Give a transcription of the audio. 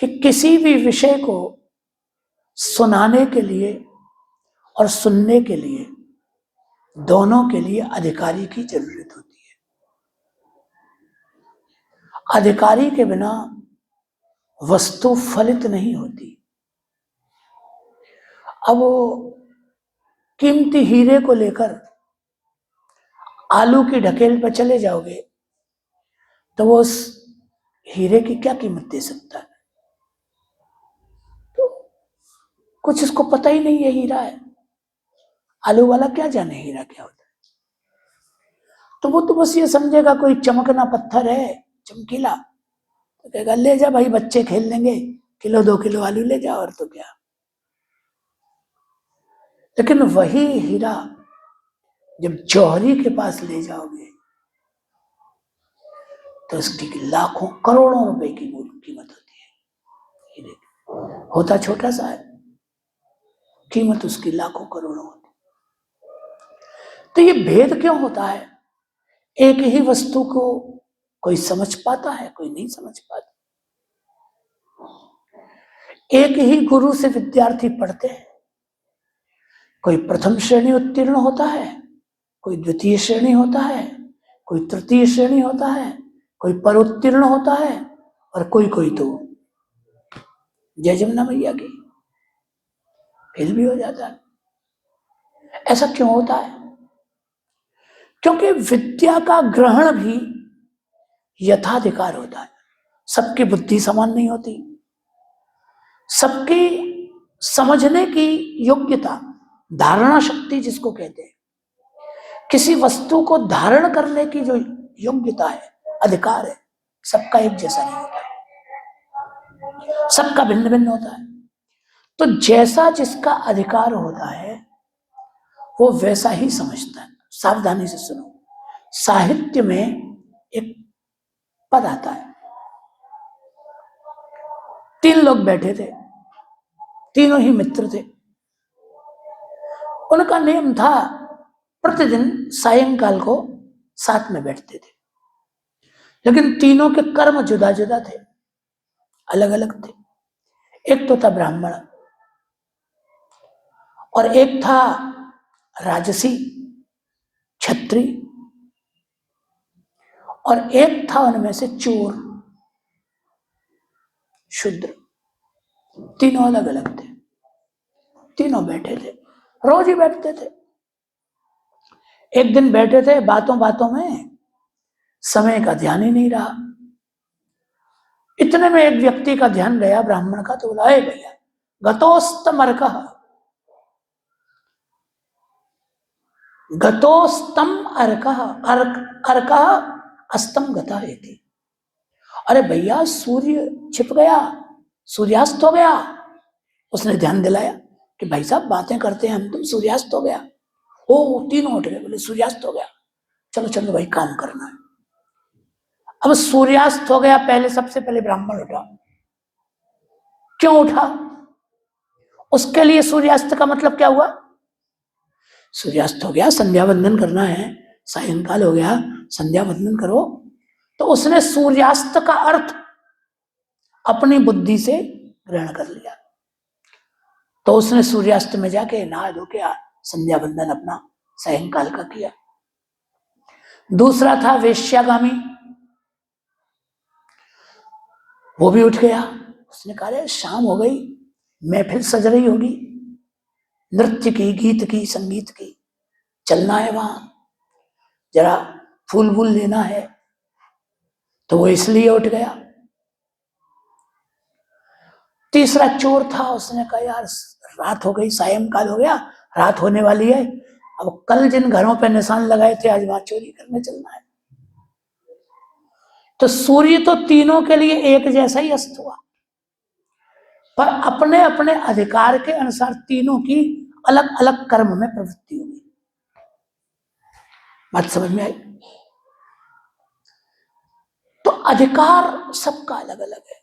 कि किसी भी विषय को सुनाने के लिए और सुनने के लिए दोनों के लिए अधिकारी की जरूरत होती है। अधिकारी के बिना वस्तु फलित नहीं होती। अब वो कीमती हीरे को लेकर आलू की ढकेल पर चले जाओगे तो वो उस हीरे की क्या कीमत दे सकता है? तो कुछ इसको पता ही नहीं है हीरा है, आलू वाला क्या जाने हीरा क्या होता है। तो वो तो बस ये समझेगा कोई चमकना पत्थर है चमकीला, तो कहेगा ले जा भाई, बच्चे खेल लेंगे, किलो 2 किलो आलू ले जा, और तो क्या। लेकिन वही हीरा जब जौहरी के पास ले जाओगे तो इसकी लाखों करोड़ों रुपए की कीमत होती है हीरे की। होता छोटा सा है, कीमत उसकी लाखों करोड़ों होती है। तो ये भेद क्यों होता है? एक ही वस्तु को कोई समझ पाता है, कोई नहीं समझ पाता। एक ही गुरु से विद्यार्थी पढ़ते हैं, कोई प्रथम श्रेणी उत्तीर्ण होता है, कोई द्वितीय श्रेणी होता है, कोई तृतीय श्रेणी होता है, कोई परोत्तीर्ण होता है, और कोई तो जय जमुना मैया की फेल भी हो जाता है। ऐसा क्यों होता है? क्योंकि विद्या का ग्रहण भी यथाधिकार होता है। सबकी बुद्धि समान नहीं होती, सबकी समझने की योग्यता, धारणा शक्ति जिसको कहते हैं, किसी वस्तु को धारण करने की जो योग्यता है, अधिकार है, सबका एक जैसा नहीं होता है, सबका भिन्न भिन्न होता है। तो जैसा जिसका अधिकार होता है वो वैसा ही समझता है। सावधानी से सुनो, साहित्य में एक पद आता है, 3 लोग बैठे थे, तीनों ही मित्र थे। उनका नियम था प्रतिदिन सायंकाल को साथ में बैठते थे, लेकिन तीनों के कर्म जुदा जुदा थे, अलग अलग थे। एक तो था ब्राह्मण, और एक था राजसी क्षत्रिय, और एक था उनमें से चोर शूद्र। तीनों अलग अलग थे, तीनों बैठे थे, रोज ही बैठते थे। एक दिन बैठे थे, बातों बातों में समय का ध्यान ही नहीं रहा। इतने में एक व्यक्ति का ध्यान गया ब्राह्मण का, तो बोला, अरे भैया, गतोस्तम अर्कः, गतोस्तम अर्कः, अर्कः अस्तम गता है थी। अरे भैया, सूर्य छिप गया, सूर्यास्त हो गया। उसने ध्यान दिलाया कि भाई साहब बातें करते हैं हम, तुम सूर्यास्त हो गया। ओ, तीनों उठ गए, बोले सूर्यास्त हो गया, चलो चलो भाई काम करना है। अब सूर्यास्त हो गया, पहले सबसे पहले ब्राह्मण उठा। क्यों उठा? उसके लिए सूर्यास्त का मतलब क्या हुआ? सूर्यास्त हो गया, संध्या वंदन करना है, सायंकाल हो गया, संध्या वंदन करो। तो उसने सूर्यास्त का अर्थ अपनी बुद्धि से ग्रहण कर लिया। तो उसने सूर्यास्त में जाके नहा धो के संध्या वंदन अपना सायंकाल का किया। दूसरा था वेश्यागामी, वो भी उठ गया। उसने कहा, शाम हो गई, महफिल सज रही होगी, नृत्य की, गीत की, संगीत की, चलना है वहां, जरा फूल वूल लेना है, तो वो इसलिए उठ गया। तीसरा चोर था, उसने कहा, यार रात हो गई, सायंकाल हो गया, रात होने वाली है, अब कल जिन घरों पे निशान लगाए थे आज वहां चोरी करने चलना है। तो सूर्य तो तीनों के लिए एक जैसा ही अस्त हुआ, पर अपने अपने अधिकार के अनुसार तीनों की अलग अलग कर्म में प्रवृत्ति होगी। बात समझ में आई? तो अधिकार सबका अलग अलग है।